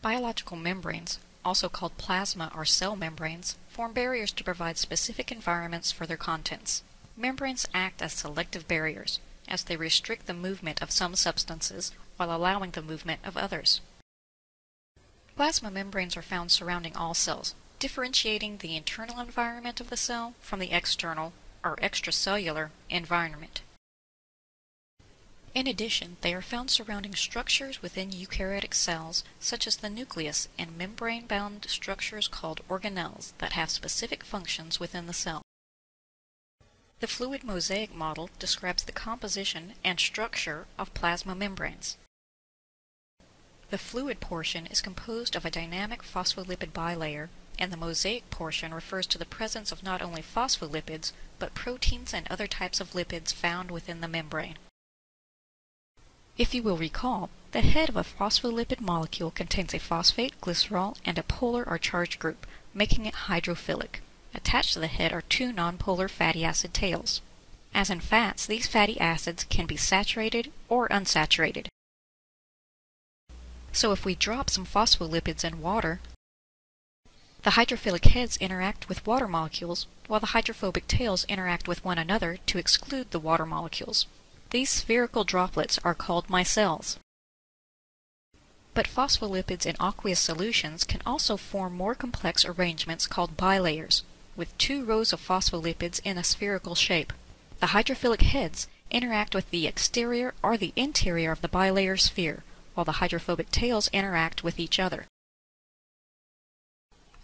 Biological membranes, also called plasma or cell membranes, form barriers to provide specific environments for their contents. Membranes act as selective barriers, as they restrict the movement of some substances while allowing the movement of others. Plasma membranes are found surrounding all cells, differentiating the internal environment of the cell from the external or extracellular environment. In addition, they are found surrounding structures within eukaryotic cells, such as the nucleus, and membrane-bound structures called organelles that have specific functions within the cell. The fluid mosaic model describes the composition and structure of plasma membranes. The fluid portion is composed of a dynamic phospholipid bilayer, and the mosaic portion refers to the presence of not only phospholipids, but proteins and other types of lipids found within the membrane. If you will recall, the head of a phospholipid molecule contains a phosphate, glycerol, and a polar or charged group, making it hydrophilic. Attached to the head are two nonpolar fatty acid tails. As in fats, these fatty acids can be saturated or unsaturated. So if we drop some phospholipids in water, the hydrophilic heads interact with water molecules, while the hydrophobic tails interact with one another to exclude the water molecules. These spherical droplets are called micelles. But phospholipids in aqueous solutions can also form more complex arrangements called bilayers, with two rows of phospholipids in a spherical shape. The hydrophilic heads interact with the exterior or the interior of the bilayer sphere, while the hydrophobic tails interact with each other.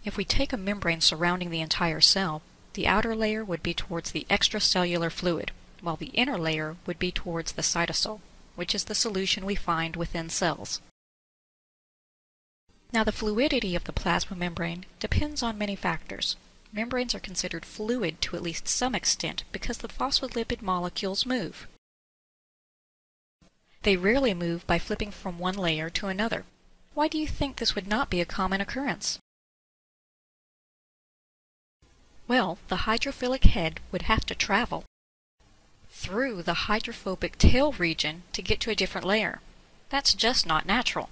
If we take a membrane surrounding the entire cell, the outer layer would be towards the extracellular fluid, while the inner layer would be towards the cytosol, which is the solution we find within cells. Now, the fluidity of the plasma membrane depends on many factors. Membranes are considered fluid to at least some extent because the phospholipid molecules move. They rarely move by flipping from one layer to another. Why do you think this would not be a common occurrence? Well, the hydrophilic head would have to travel through the hydrophobic tail region to get to a different layer. That's just not natural.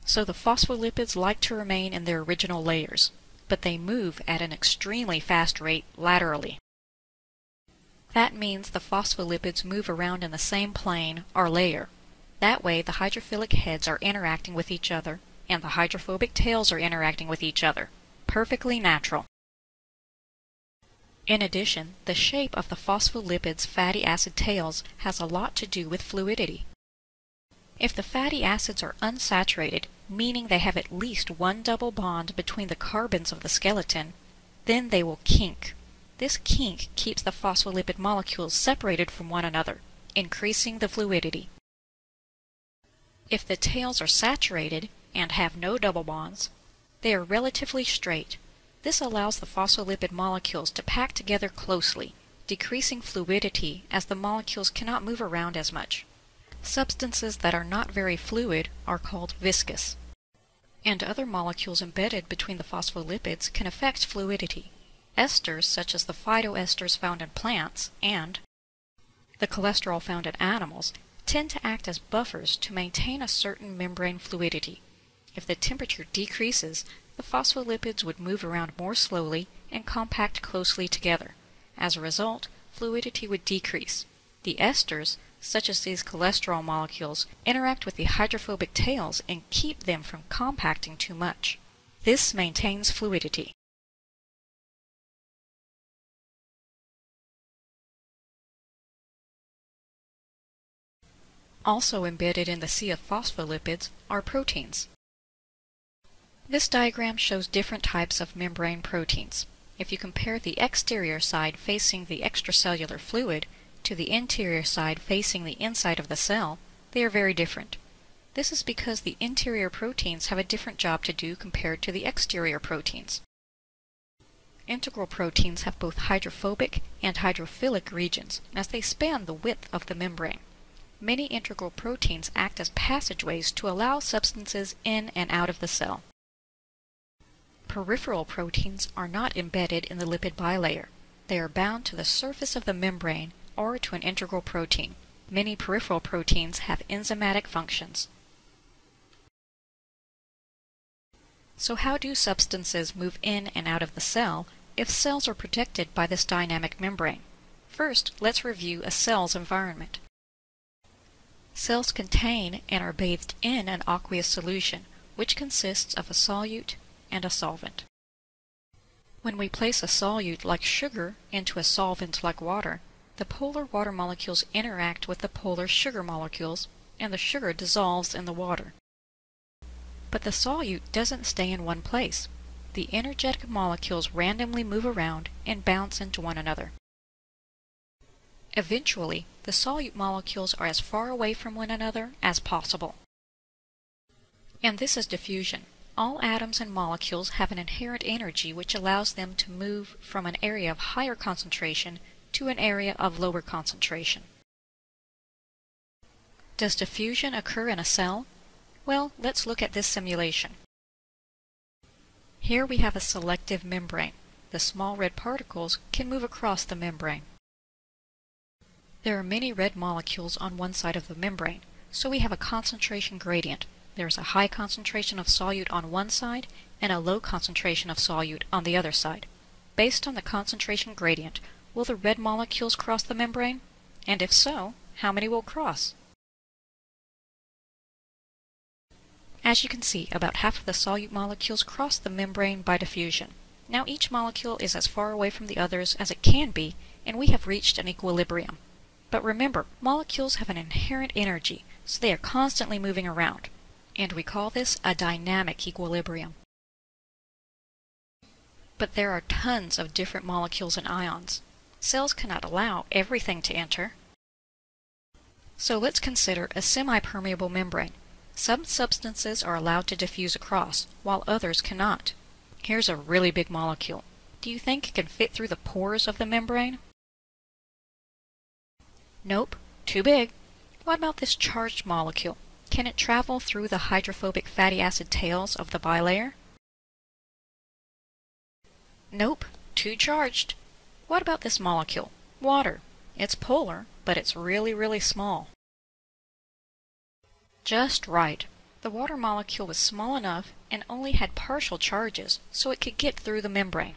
So the phospholipids like to remain in their original layers, but they move at an extremely fast rate laterally. That means the phospholipids move around in the same plane or layer. That way the hydrophilic heads are interacting with each other, and the hydrophobic tails are interacting with each other. Perfectly natural. In addition, the shape of the phospholipids' fatty acid tails has a lot to do with fluidity. If the fatty acids are unsaturated, meaning they have at least one double bond between the carbons of the skeleton, then they will kink. This kink keeps the phospholipid molecules separated from one another, increasing the fluidity. If the tails are saturated and have no double bonds, they are relatively straight. This allows the phospholipid molecules to pack together closely, decreasing fluidity as the molecules cannot move around as much. Substances that are not very fluid are called viscous. And other molecules embedded between the phospholipids can affect fluidity. Esters, such as the phytoesters found in plants and the cholesterol found in animals, tend to act as buffers to maintain a certain membrane fluidity. If the temperature decreases, the phospholipids would move around more slowly and compact closely together. As a result, fluidity would decrease. The esters, such as these cholesterol molecules, interact with the hydrophobic tails and keep them from compacting too much. This maintains fluidity. Also embedded in the sea of phospholipids are proteins. This diagram shows different types of membrane proteins. If you compare the exterior side facing the extracellular fluid to the interior side facing the inside of the cell, they are very different. This is because the interior proteins have a different job to do compared to the exterior proteins. Integral proteins have both hydrophobic and hydrophilic regions, as they span the width of the membrane. Many integral proteins act as passageways to allow substances in and out of the cell. Peripheral proteins are not embedded in the lipid bilayer. They are bound to the surface of the membrane or to an integral protein. Many peripheral proteins have enzymatic functions. So how do substances move in and out of the cell if cells are protected by this dynamic membrane? First, let's review a cell's environment. Cells contain and are bathed in an aqueous solution, which consists of a solute and a solvent. When we place a solute like sugar into a solvent like water, the polar water molecules interact with the polar sugar molecules, and the sugar dissolves in the water. But the solute doesn't stay in one place. The energetic molecules randomly move around and bounce into one another. Eventually, the solute molecules are as far away from one another as possible. And this is diffusion. All atoms and molecules have an inherent energy which allows them to move from an area of higher concentration to an area of lower concentration. Does diffusion occur in a cell? Well, let's look at this simulation. Here we have a selective membrane. The small red particles can move across the membrane. There are many red molecules on one side of the membrane, so we have a concentration gradient. There is a high concentration of solute on one side and a low concentration of solute on the other side. Based on the concentration gradient, will the red molecules cross the membrane? And if so, how many will cross? As you can see, about half of the solute molecules cross the membrane by diffusion. Now each molecule is as far away from the others as it can be, and we have reached an equilibrium. But remember, molecules have an inherent energy, so they are constantly moving around, and we call this a dynamic equilibrium. But there are tons of different molecules and ions. Cells cannot allow everything to enter. So let's consider a semipermeable membrane. Some substances are allowed to diffuse across, while others cannot. Here's a really big molecule. Do you think it can fit through the pores of the membrane? Nope, too big. What about this charged molecule? Can it travel through the hydrophobic fatty acid tails of the bilayer? Nope, too charged. What about this molecule? Water. It's polar, but it's really small. Just right. The water molecule was small enough and only had partial charges, so it could get through the membrane.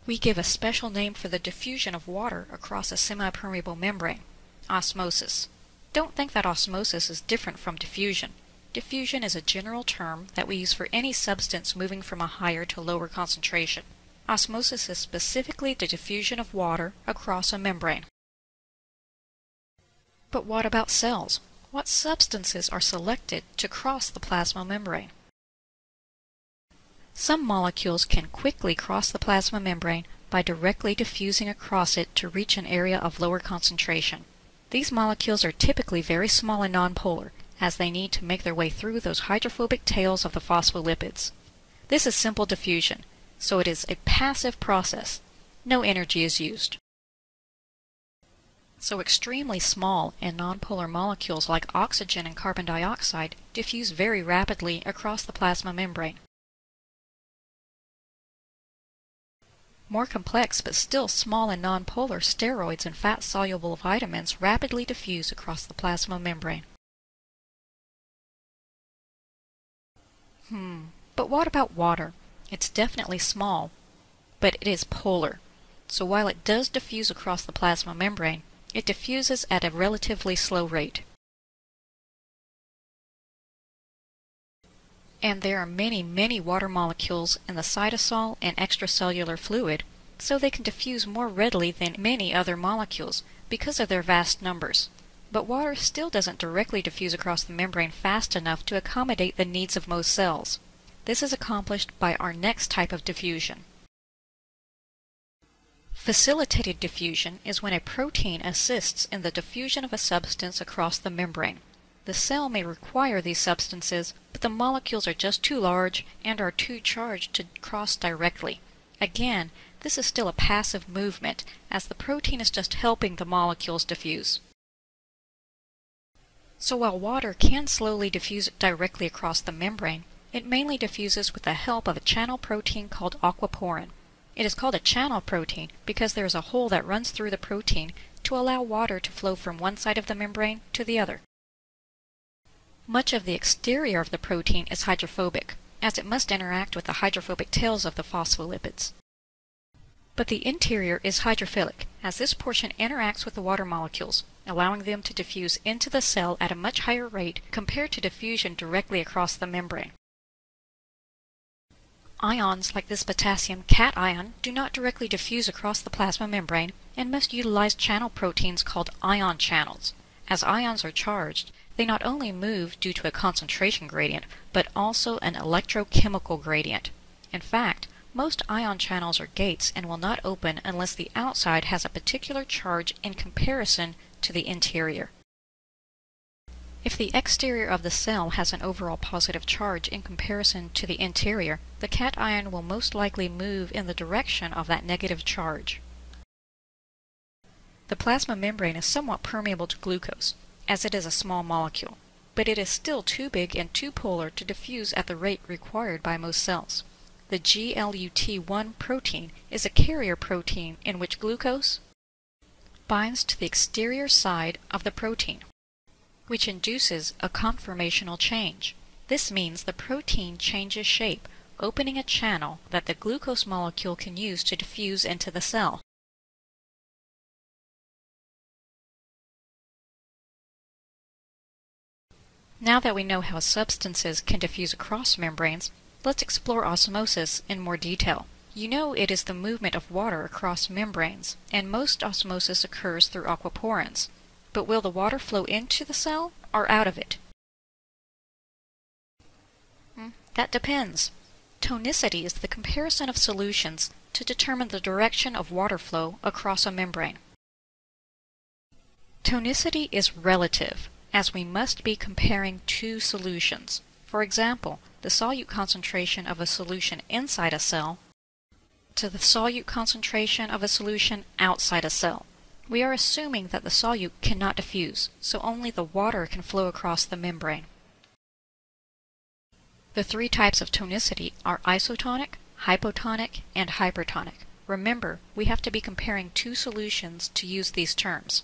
We give a special name for the diffusion of water across a semipermeable membrane: osmosis. Don't think that osmosis is different from diffusion. Diffusion is a general term that we use for any substance moving from a higher to lower concentration. Osmosis is specifically the diffusion of water across a membrane. But what about cells? What substances are selected to cross the plasma membrane? Some molecules can quickly cross the plasma membrane by directly diffusing across it to reach an area of lower concentration. These molecules are typically very small and nonpolar, as they need to make their way through those hydrophobic tails of the phospholipids. This is simple diffusion, so it is a passive process. No energy is used. So extremely small and nonpolar molecules like oxygen and carbon dioxide diffuse very rapidly across the plasma membrane. More complex but still small and nonpolar steroids and fat-soluble vitamins rapidly diffuse across the plasma membrane. But what about water? It's definitely small, but it is polar. So while it does diffuse across the plasma membrane, it diffuses at a relatively slow rate. And there are many water molecules in the cytosol and extracellular fluid, so they can diffuse more readily than many other molecules because of their vast numbers. But water still doesn't directly diffuse across the membrane fast enough to accommodate the needs of most cells. This is accomplished by our next type of diffusion. Facilitated diffusion is when a protein assists in the diffusion of a substance across the membrane. The cell may require these substances, but the molecules are just too large and are too charged to cross directly. Again, this is still a passive movement, as the protein is just helping the molecules diffuse. So while water can slowly diffuse directly across the membrane, it mainly diffuses with the help of a channel protein called aquaporin. It is called a channel protein because there is a hole that runs through the protein to allow water to flow from one side of the membrane to the other. Much of the exterior of the protein is hydrophobic, as it must interact with the hydrophobic tails of the phospholipids. But the interior is hydrophilic, as this portion interacts with the water molecules, allowing them to diffuse into the cell at a much higher rate compared to diffusion directly across the membrane. Ions like this potassium cation do not directly diffuse across the plasma membrane and must utilize channel proteins called ion channels. As ions are charged, they not only move due to a concentration gradient, but also an electrochemical gradient. In fact, most ion channels are gates and will not open unless the outside has a particular charge in comparison to the interior. If the exterior of the cell has an overall positive charge in comparison to the interior, the cation will most likely move in the direction of that negative charge. The plasma membrane is somewhat permeable to glucose, as it is a small molecule, but it is still too big and too polar to diffuse at the rate required by most cells. The GLUT1 protein is a carrier protein in which glucose binds to the exterior side of the protein, which induces a conformational change. This means the protein changes shape, opening a channel that the glucose molecule can use to diffuse into the cell. Now that we know how substances can diffuse across membranes, let's explore osmosis in more detail. You know it is the movement of water across membranes, and most osmosis occurs through aquaporins. But will the water flow into the cell or out of it? That depends. Tonicity is the comparison of solutions to determine the direction of water flow across a membrane. Tonicity is relative, as we must be comparing two solutions. For example, the solute concentration of a solution inside a cell to the solute concentration of a solution outside a cell. We are assuming that the solute cannot diffuse, so only the water can flow across the membrane. The three types of tonicity are isotonic, hypotonic, and hypertonic. Remember, we have to be comparing two solutions to use these terms.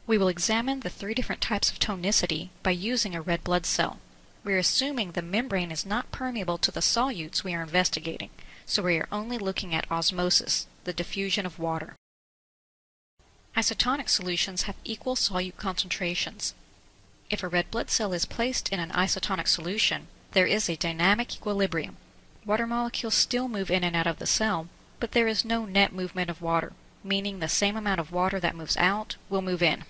We will examine the three different types of tonicity by using a red blood cell. We are assuming the membrane is not permeable to the solutes we are investigating, so we are only looking at osmosis, the diffusion of water. Isotonic solutions have equal solute concentrations. If a red blood cell is placed in an isotonic solution, there is a dynamic equilibrium. Water molecules still move in and out of the cell, but there is no net movement of water, meaning the same amount of water that moves out will move in.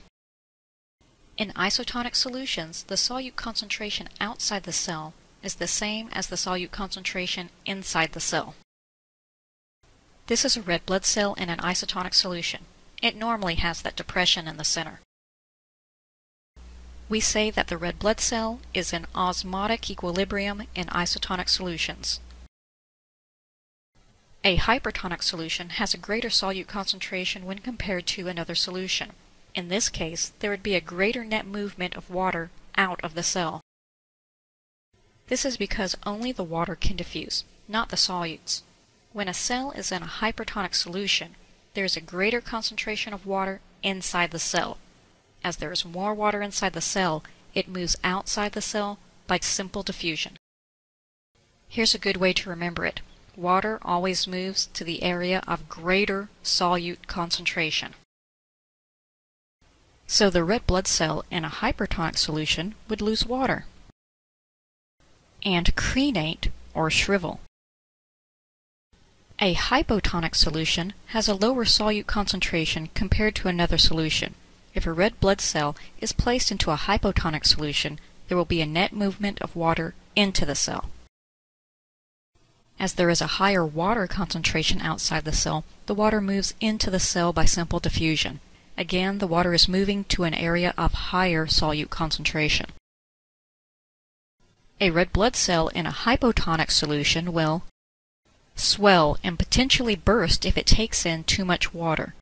In isotonic solutions, the solute concentration outside the cell is the same as the solute concentration inside the cell. This is a red blood cell in an isotonic solution. It normally has that depression in the center. We say that the red blood cell is in osmotic equilibrium in isotonic solutions. A hypertonic solution has a greater solute concentration when compared to another solution. In this case, there would be a greater net movement of water out of the cell. This is because only the water can diffuse, not the solutes. When a cell is in a hypertonic solution, there is a greater concentration of water inside the cell. As there is more water inside the cell, it moves outside the cell by simple diffusion. Here's a good way to remember it. Water always moves to the area of greater solute concentration. So the red blood cell in a hypertonic solution would lose water and crenate or shrivel. A hypotonic solution has a lower solute concentration compared to another solution. If a red blood cell is placed into a hypotonic solution, there will be a net movement of water into the cell. As there is a higher water concentration outside the cell, the water moves into the cell by simple diffusion. Again, the water is moving to an area of higher solute concentration. A red blood cell in a hypotonic solution will swell and potentially burst if it takes in too much water.